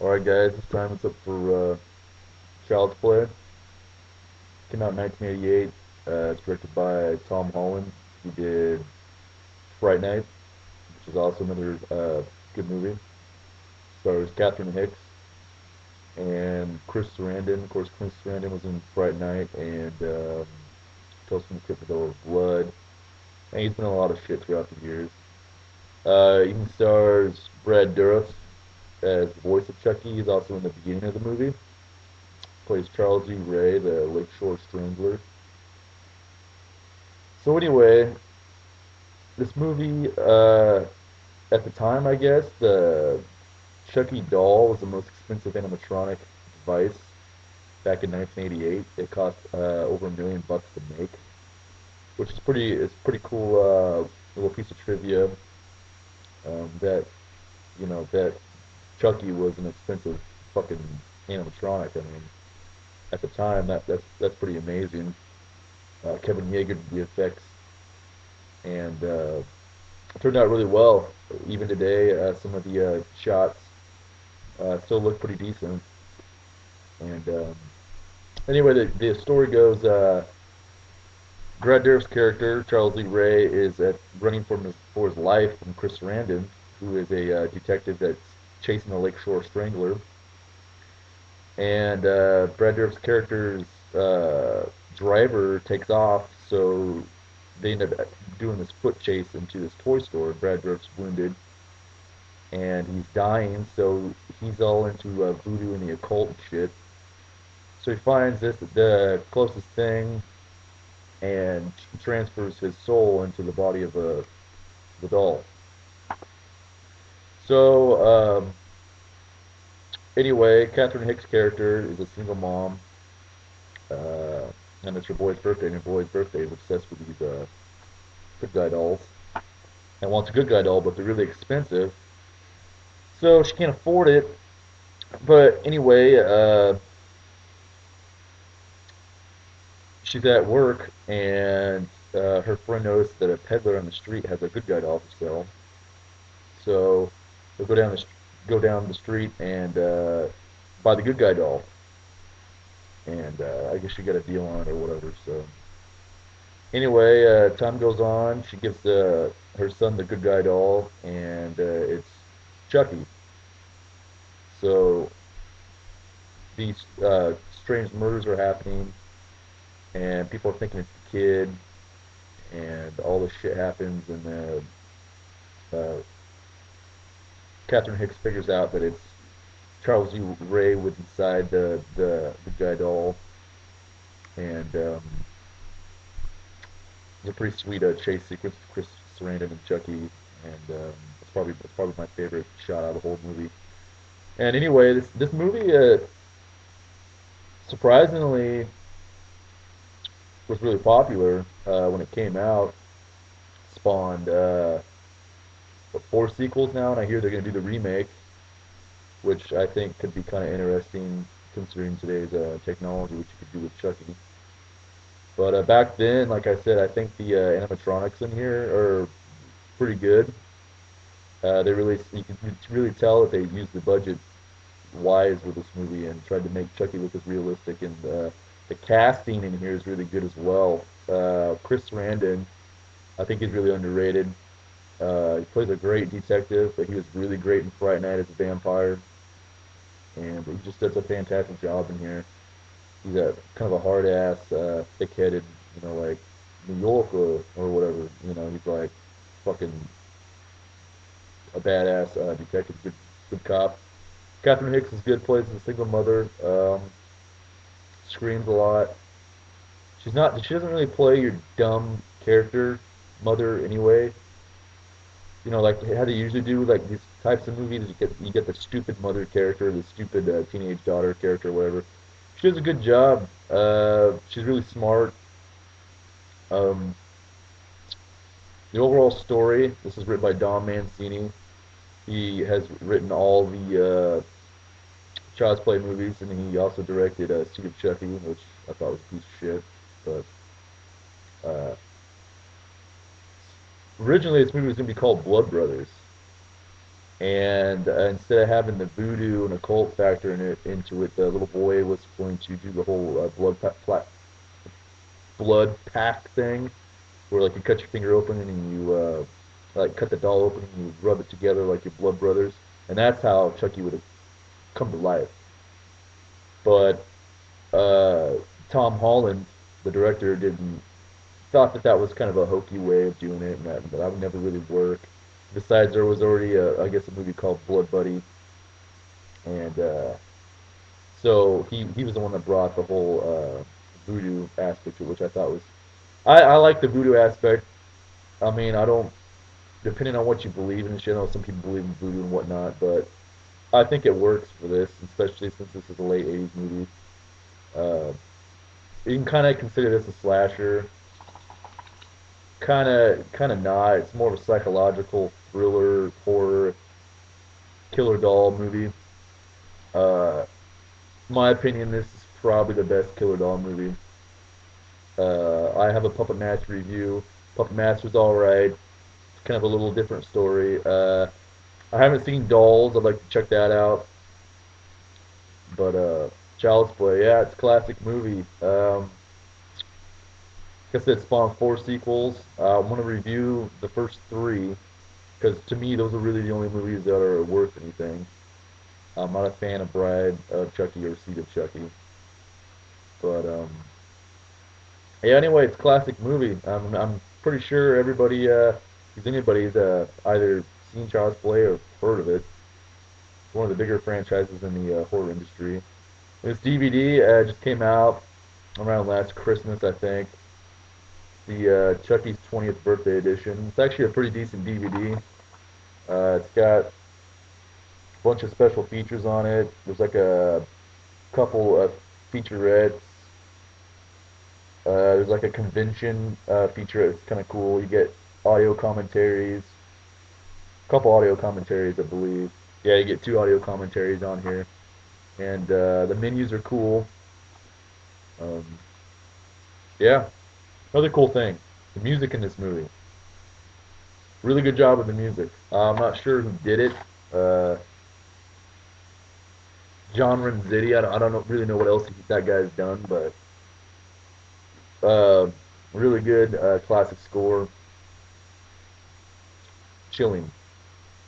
Alright guys, this time it's up for Child's Play. Came out in 1988. It's directed by Tom Holland. He did Fright Night, which is also another good movie. Stars Catherine Hicks and Chris Sarandon. Of course, Chris Sarandon was in Fright Night and Tales from the Crypt of the Blood. And he's been in a lot of shit throughout the years. Even stars Brad Dourif as the voice of Chucky. He's also in the beginning of the movie. Plays Charles E. Ray, the Lakeshore Strangler. So anyway, this movie, at the time, I guess, the Chucky doll was the most expensive animatronic device back in 1988. It cost over $1 million to make, which is pretty cool little piece of trivia that that Chucky was an expensive fucking animatronic. I mean, at the time, that's pretty amazing. Kevin Yeager did the effects, and it turned out really well. Even today, some of the shots still look pretty decent. And anyway, the story goes, Brad Dourif's character, Charles Lee Ray, is running for his life from Chris Sarandon, who is a detective that's chasing the Lakeshore Strangler. And Brad Dourif's character's driver takes off, so they end up doing this foot chase into this toy store. Brad Dourif's wounded, and he's dying, so he's all into voodoo and the occult and shit. So he finds this the closest thing and transfers his soul into the body of the doll. So anyway, Catherine Hicks' character is a single mom, uh, and it's her boy's birthday, and her boy's birthday is obsessed with these good guy dolls, and wants a good guy doll, but they're really expensive, so she can't afford it. But anyway, she's at work, and her friend noticed that a peddler on the street has a good guy doll for sale. So they'll go down the street and buy the good guy doll, and I guess she got a deal on it or whatever. So anyway, time goes on. She gives her son the good guy doll, and it's Chucky. So these strange murders are happening, and people are thinking it's the kid, and all this shit happens, and Catherine Hicks figures out that it's Charles E. Ray with inside the guy doll, and it's a pretty sweet chase sequence with Chris Sarandon and Chucky, and it's probably my favorite shot out of the whole movie. And anyway, this movie surprisingly was really popular when it came out. Spawned four sequels now, and I hear they're going to do the remake, which I think could be kind of interesting considering today's technology, which you could do with Chucky. But back then, like I said, I think the animatronics in here are pretty good. They really, you can really tell that they used the budget wise with this movie and tried to make Chucky look as realistic. And the casting in here is really good as well. Chris Sarandon, I think he's really underrated. He plays a great detective, but he was really great in Fright Night as a vampire, and he just does a fantastic job in here. He's a kind of a hard ass, thick-headed, like New York or whatever. He's like fucking a badass detective, good cop. Catherine Hicks is good, plays a single mother, screams a lot. She doesn't really play your dumb character mother anyway. Like how they usually do, like these types of movies. You get the stupid mother character, the stupid teenage daughter character, whatever. She does a good job. She's really smart. Um, the overall story. This is written by Don Mancini. He has written all the Child's Play movies, and he also directed Seed of Chucky, which I thought was a piece of shit. But uh, originally, this movie was going to be called Blood Brothers, And instead of having the voodoo and occult factor into it, the little boy was going to do the whole blood pack thing, where like you cut your finger open and you like cut the doll open and you rub it together like your blood brothers, and that's how Chucky would have come to life. But uh, Tom Holland, the director, didn't thought that that was kind of a hokey way of doing it, and that would never really work. Besides, there was already I guess, a movie called Blood Buddy, and so he was the one that brought the whole voodoo aspect to it, which I thought was I like the voodoo aspect. I mean, I don't depending on what you believe in and shit. I know some people believe in voodoo and whatnot, but I think it works for this, especially since this is a late '80s movie. Uh, you can kind of consider this a slasher, kind of not. It's more of a psychological thriller, horror, killer doll movie. Uh, my opinion, this is probably the best killer doll movie. I have a Puppet Master review. Puppet Master's all right. It's kind of a little different story. I haven't seen Dolls. I'd like to check that out. But Child's Play, yeah, it's a classic movie. Like I said, spawned four sequels. I want to review the first three because to me those are really the only movies that are worth anything. I'm not a fan of Bride of Chucky or Seed of Chucky, but yeah. Anyway, it's a classic movie. I'm pretty sure everybody, if anybody's either seen Child's Play or heard of it. It's one of the bigger franchises in the horror industry. This DVD just came out around last Christmas, I think. The Chucky's 20th birthday edition. It's actually a pretty decent DVD. It's got a bunch of special features on it. There's like a couple of featurettes. There's like a convention featurette. It's kind of cool. You get audio commentaries, a couple audio commentaries, I believe. Yeah, you get two audio commentaries on here, and the menus are cool. Um, yeah, another cool thing, the music in this movie. Really good job with the music. I'm not sure who did it. Uh, John Renzetti. I don't really know what else that guy's done, but uh, really good classic score. Chilling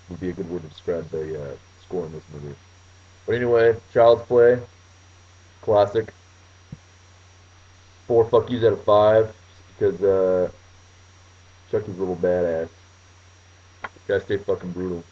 would be a good word to describe the score in this movie. But anyway, Child's Play, classic. Four fuck yous out of five, because Chucky's a little badass. Gotta stay fucking brutal.